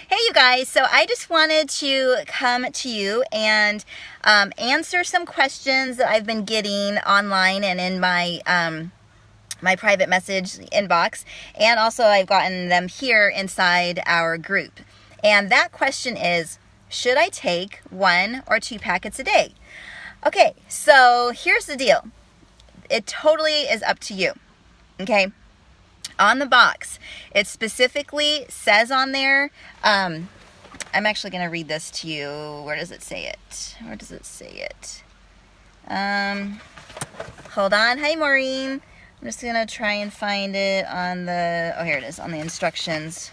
Hey, you guys. So I just wanted to come to you and answer some questions that I've been getting online and in my private message inbox. And also I've gotten them here inside our group. And that question is, should I take 1 or 2 packets a day? Okay, so here's the deal. It totally is up to you. Okay? On the box, it specifically says on there, I'm actually going to read this to you. Where does it say it? Hold on. Hi, Maureen. I'm just going to try and find it on here it is, on the instructions.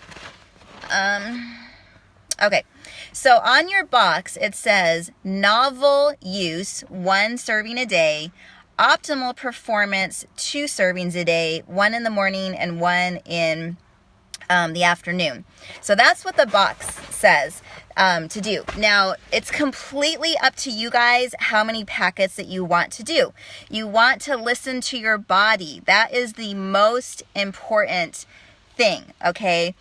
Okay, so on your box, it says novel use, 1 serving a day. Optimal performance, 2 servings a day, 1 in the morning and 1 in the afternoon. So that's what the box says to do. Now, it's completely up to you guys how many packets that you want to do. You want to listen to your body. That is the most important thing, okay?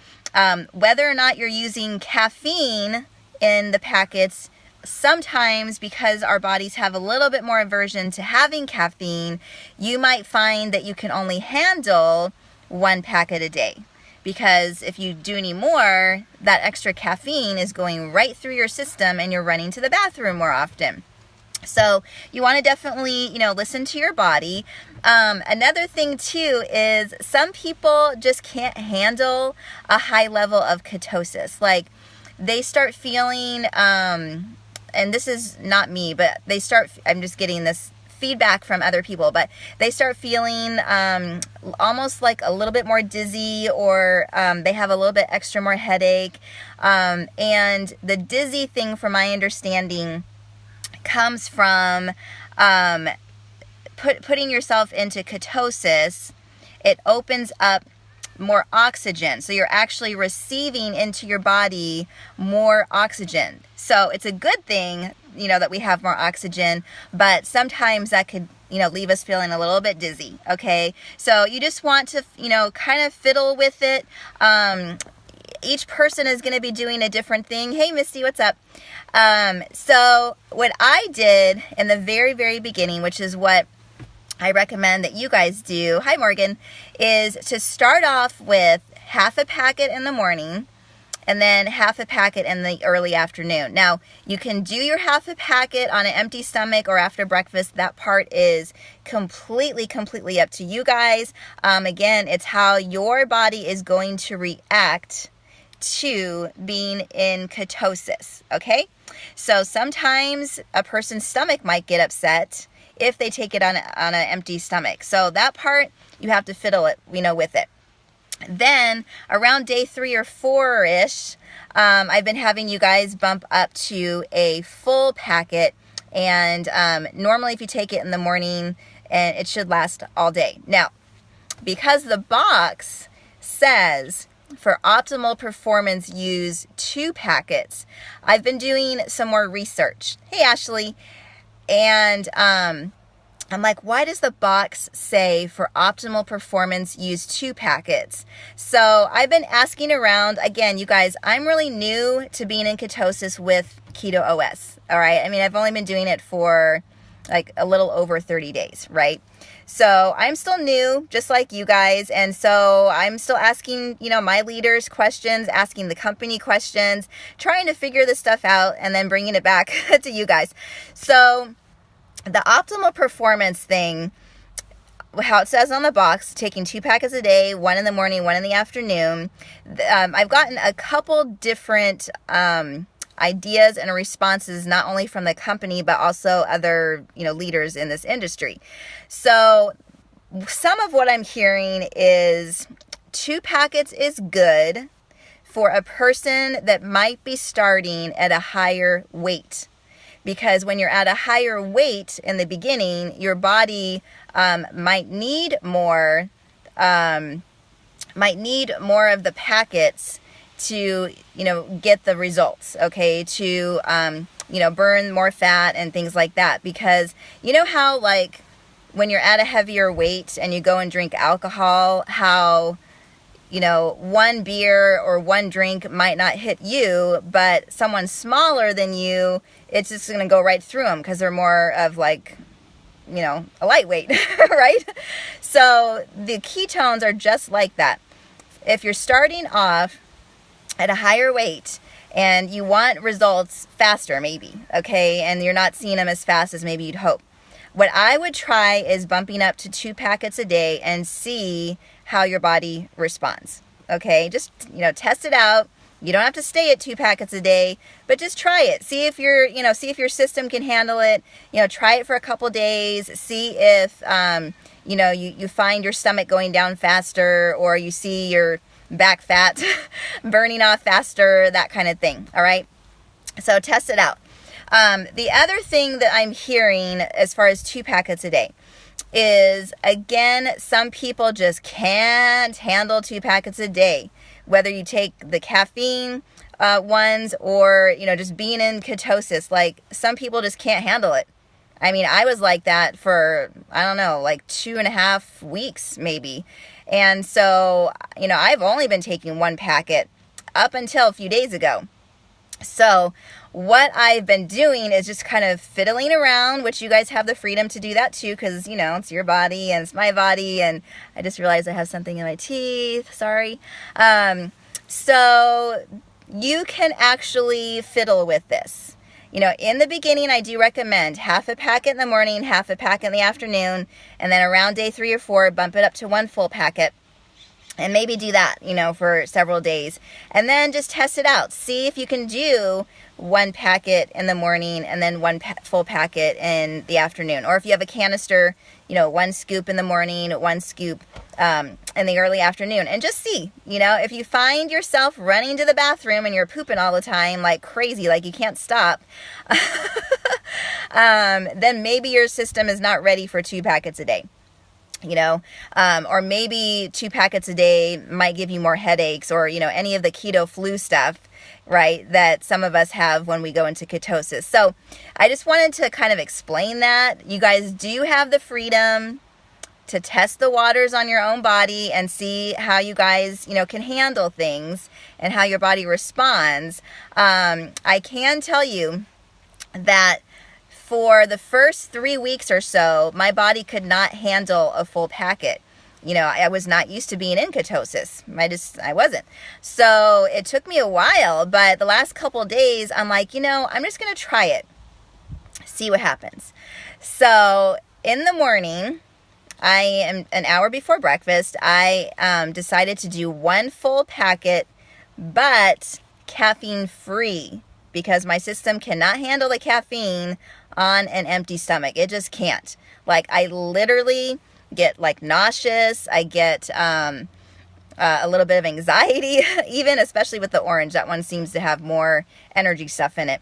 Whether or not you're using caffeine in the packets, sometimes because our bodies have a little bit more aversion to having caffeine, you might find that you can only handle 1 packet a day. Because if you do any more, that extra caffeine is going right through your system and you're running to the bathroom more often. So you want to definitely, listen to your body. Another thing too is some people just can't handle a high level of ketosis. Like they start feeling, and this is not me, but I'm just getting this feedback from other people, but they start feeling almost like a little bit more dizzy, or they have a little bit extra more headache. And the dizzy thing, from my understanding, comes from putting yourself into ketosis. It opens up more oxygen. So you're actually receiving into your body more oxygen. So it's a good thing, that we have more oxygen, but sometimes that could, leave us feeling a little bit dizzy. Okay. So you just want to, kind of fiddle with it. Each person is going to be doing a different thing. Hey, Misty, what's up? So what I did in the very, very beginning, which is what I recommend that you guys do, hi Morgan, is to start off with half a packet in the morning and then half a packet in the early afternoon. Now, you can do your half a packet on an empty stomach or after breakfast. That part is completely up to you guys. Again, it's how your body is going to react to being in ketosis, okay? So sometimes a person's stomach might get upset if they take it on an empty stomach. So that part, you have to fiddle it, with it. Then around day 3 or 4-ish, I've been having you guys bump up to a full packet. And normally if you take it in the morning, and it should last all day. Now, because the box says for optimal performance, use 2 packets, I've been doing some more research. Hey, Ashley. And I'm like, why does the box say for optimal performance, use 2 packets? So I've been asking around. Again, you guys, I'm really new to being in ketosis with Keto OS. All right. I mean, I've only been doing it for like a little over 30 days, right? So I'm still new, just like you guys. And so I'm still asking, my leaders questions, asking the company questions, trying to figure this stuff out and then bringing it back to you guys. So the optimal performance thing, how it says on the box, taking 2 packets a day, 1 in the morning, 1 in the afternoon. I've gotten a couple different ideas and responses, not only from the company, but also other, leaders in this industry. So some of what I'm hearing is 2 packets is good for a person that might be starting at a higher weight. Because when you're at a higher weight in the beginning, your body might need more of the packets to, get the results, okay, to, burn more fat and things like that. Because you know how, like, when you're at a heavier weight and you go and drink alcohol, how one beer or one drink might not hit you, but someone smaller than you, it's just going to go right through them because they're more of like, a lightweight, right? So the ketones are just like that. If you're starting off at a higher weight and you want results faster, maybe, okay, and you're not seeing them as fast as maybe you'd hope, what I would try is bumping up to 2 packets a day and see how your body responds, okay? Just, test it out. You don't have to stay at 2 packets a day, but just try it. See if your system can handle it. Try it for a couple days. See if, you find your stomach going down faster, or you see your back fat burning off faster, that kind of thing, all right? So test it out. The other thing that I'm hearing as far as 2 packets a day is, again, some people just can't handle 2 packets a day. Whether you take the caffeine ones or, just being in ketosis, like some people just can't handle it. I mean, I was like that for, I don't know, like 2.5 weeks maybe. And so, I've only been taking 1 packet up until a few days ago. So what I've been doing is just kind of fiddling around, which you guys have the freedom to do that too, because, it's your body and it's my body. And I just realized I have something in my teeth. Sorry. So you can actually fiddle with this. In the beginning, I do recommend half a packet in the morning, half a packet in the afternoon, and then around day 3 or 4, bump it up to 1 full packet. And maybe do that, for several days. And then just test it out. See if you can do 1 packet in the morning and then 1 full packet in the afternoon. Or if you have a canister, 1 scoop in the morning, 1 scoop in the early afternoon. And just see, if you find yourself running to the bathroom and you're pooping all the time like crazy, like you can't stop, then maybe your system is not ready for 2 packets a day. Or maybe 2 packets a day might give you more headaches, or, any of the keto flu stuff, right, that some of us have when we go into ketosis. So I just wanted to kind of explain that. You guys do have the freedom to test the waters on your own body and see how you guys, can handle things and how your body responds. I can tell you that for the first 3 weeks or so, my body could not handle a full packet. I was not used to being in ketosis. I wasn't. So it took me a while, but the last couple of days, I'm like, I'm just going to try it. See what happens. So in the morning, I am an hour before breakfast, I decided to do 1 full packet, but caffeine free, because my system cannot handle the caffeine on an empty stomach. It just can't. Like, I literally get like nauseous. I get a little bit of anxiety, even, especially with the orange. That one seems to have more energy stuff in it.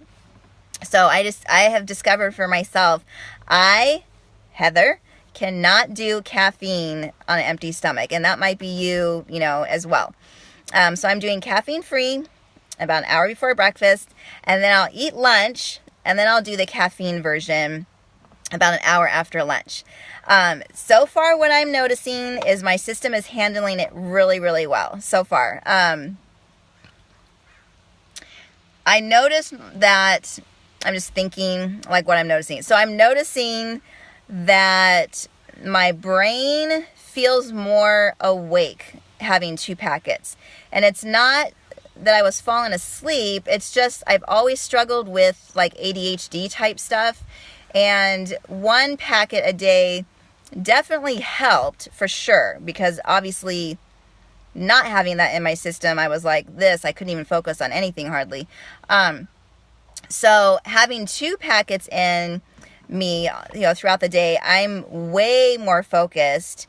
So I have discovered for myself, Heather, cannot do caffeine on an empty stomach. And that might be you, as well. So I'm doing caffeine free about an hour before breakfast, and then I'll eat lunch, and then I'll do the caffeine version about an hour after lunch. So far, what I'm noticing is my system is handling it really, really well so far. I noticed that, I'm just thinking like what I'm noticing. So I'm noticing that my brain feels more awake having 2 packets. And it's not that I was falling asleep. It's just I've always struggled with like ADHD type stuff. And 1 packet a day definitely helped for sure, because obviously not having that in my system, I was like this. I couldn't even focus on anything hardly. So having 2 packets in me, throughout the day, I'm way more focused.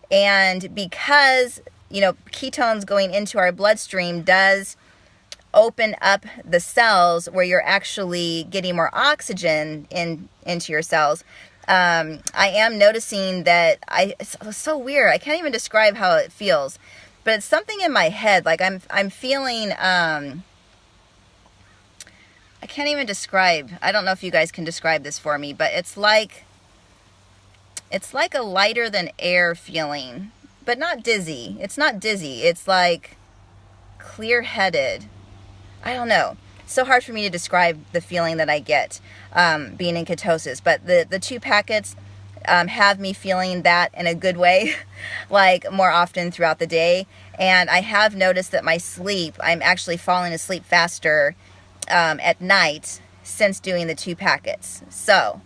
And because, ketones going into our bloodstream does open up the cells where you're actually getting more oxygen into your cells. I am noticing that it's so weird. I can't even describe how it feels, but it's something in my head. Like I'm feeling, I can't even describe. I don't know if you guys can describe this for me, but it's like a lighter than air feeling but not dizzy. It's not dizzy. It's like clear-headed. I don't know. So hard for me to describe the feeling that I get being in ketosis. But the 2 packets have me feeling that in a good way, like more often throughout the day. And I have noticed that my sleep, I'm actually falling asleep faster at night since doing the 2 packets. So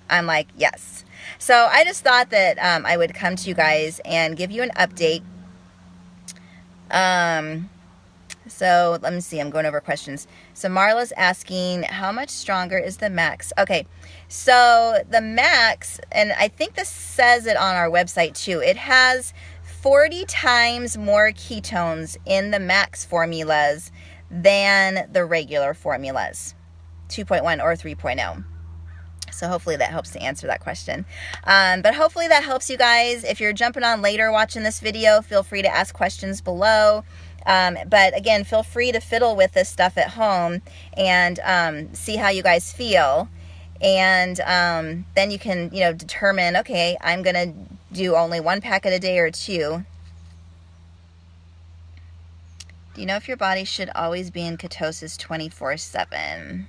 I'm like, yes. So I just thought that I would come to you guys and give you an update. So let me see, I'm going over questions. So Marla's asking, how much stronger is the max? Okay, so the max, and I think this says it on our website too, it has 40 times more ketones in the max formulas than the regular formulas, 2.1 or 3.0. So hopefully that helps to answer that question. But hopefully that helps you guys. If you're jumping on later watching this video, feel free to ask questions below. But again, feel free to fiddle with this stuff at home and see how you guys feel. And then you can, determine, okay, I'm going to do only 1 packet a day or 2. Do you know if your body should always be in ketosis 24/7?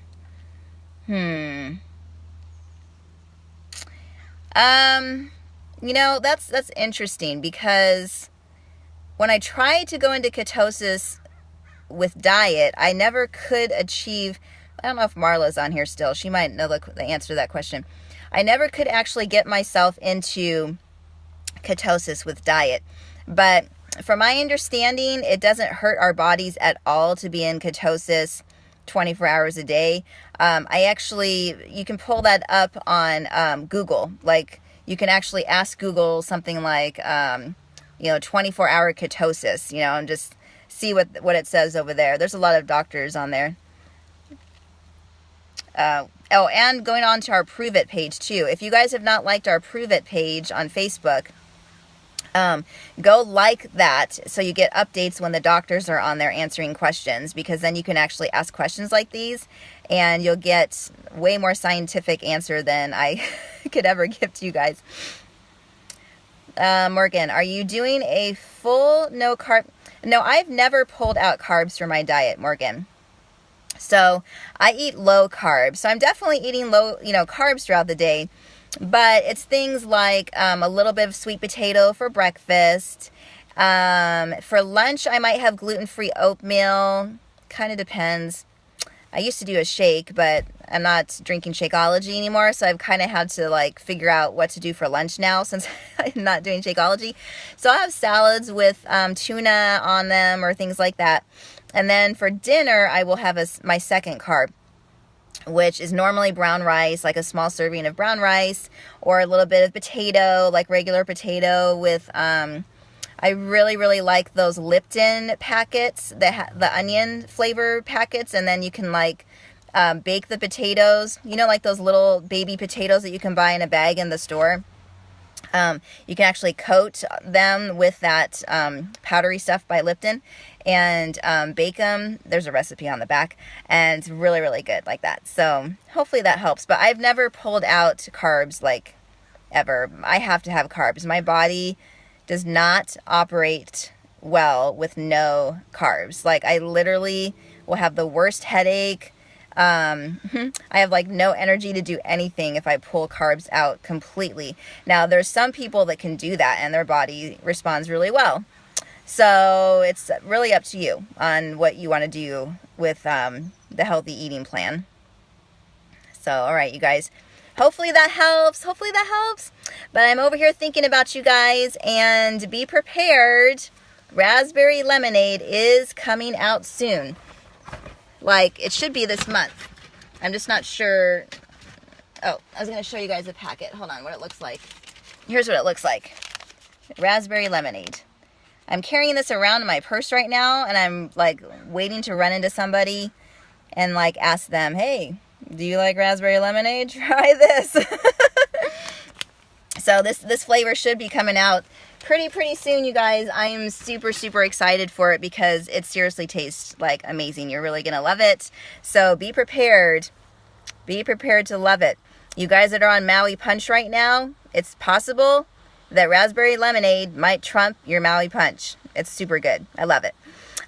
That's interesting, because when I tried to go into ketosis with diet, I never could achieve, I don't know if Marla's on here still, she might know the answer to that question. I never could actually get myself into ketosis with diet. But from my understanding, it doesn't hurt our bodies at all to be in ketosis 24 hours a day. You can pull that up on Google. Like, you can actually ask Google something like, 24-hour ketosis, and just see what it says over there. There's a lot of doctors on there. And going on to our Prove It page too. If you guys have not liked our Prove It page on Facebook, go like that so you get updates when the doctors are on there answering questions, because then you can actually ask questions like these and you'll get way more scientific answer than I could ever give to you guys. Morgan, are you doing a full no carb? No, I've never pulled out carbs from my diet, Morgan. So I eat low carbs. So I'm definitely eating low, carbs throughout the day. But it's things like a little bit of sweet potato for breakfast. For lunch, I might have gluten-free oatmeal. Kind of depends. I used to do a shake, but I'm not drinking Shakeology anymore. So I've kind of had to figure out what to do for lunch now since I'm not doing Shakeology. So I have salads with tuna on them or things like that. And then for dinner, I will have my second carb, which is normally brown rice, like a small serving of brown rice, or a little bit of potato, like regular potato with, I really, really like those Lipton packets, the onion flavor packets, and then you can bake the potatoes, like those little baby potatoes that you can buy in a bag in the store. You can actually coat them with that powdery stuff by Lipton and bake them. There's a recipe on the back, and it's really, really good like that. So hopefully that helps. But I've never pulled out carbs ever. I have to have carbs. My body does not operate well with no carbs. I literally will have the worst headache. I have no energy to do anything if I pull carbs out completely. Now, there's some people that can do that and their body responds really well. So it's really up to you on what you want to do with the healthy eating plan. So, all right, you guys. Hopefully that helps. Hopefully that helps. But I'm over here thinking about you guys, and be prepared. Raspberry lemonade is coming out soon. It should be this month. I'm just not sure. Oh, I was going to show you guys a packet. Hold on, what it looks like. Here's what it looks like. Raspberry lemonade. I'm carrying this around in my purse right now, and I'm waiting to run into somebody and ask them, hey, do you like raspberry lemonade? Try this. So this flavor should be coming out pretty soon, you guys. I am super, super excited for it because it seriously tastes amazing. You're really going to love it. So be prepared. Be prepared to love it. You guys that are on Maui Punch right now, it's possible that raspberry lemonade might trump your Maui Punch. It's super good. I love it.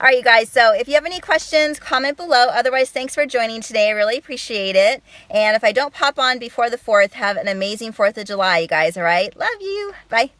All right, you guys, so if you have any questions, comment below. Otherwise, thanks for joining today. I really appreciate it. And if I don't pop on before the 4th, have an amazing 4th of July, you guys, all right? Love you. Bye.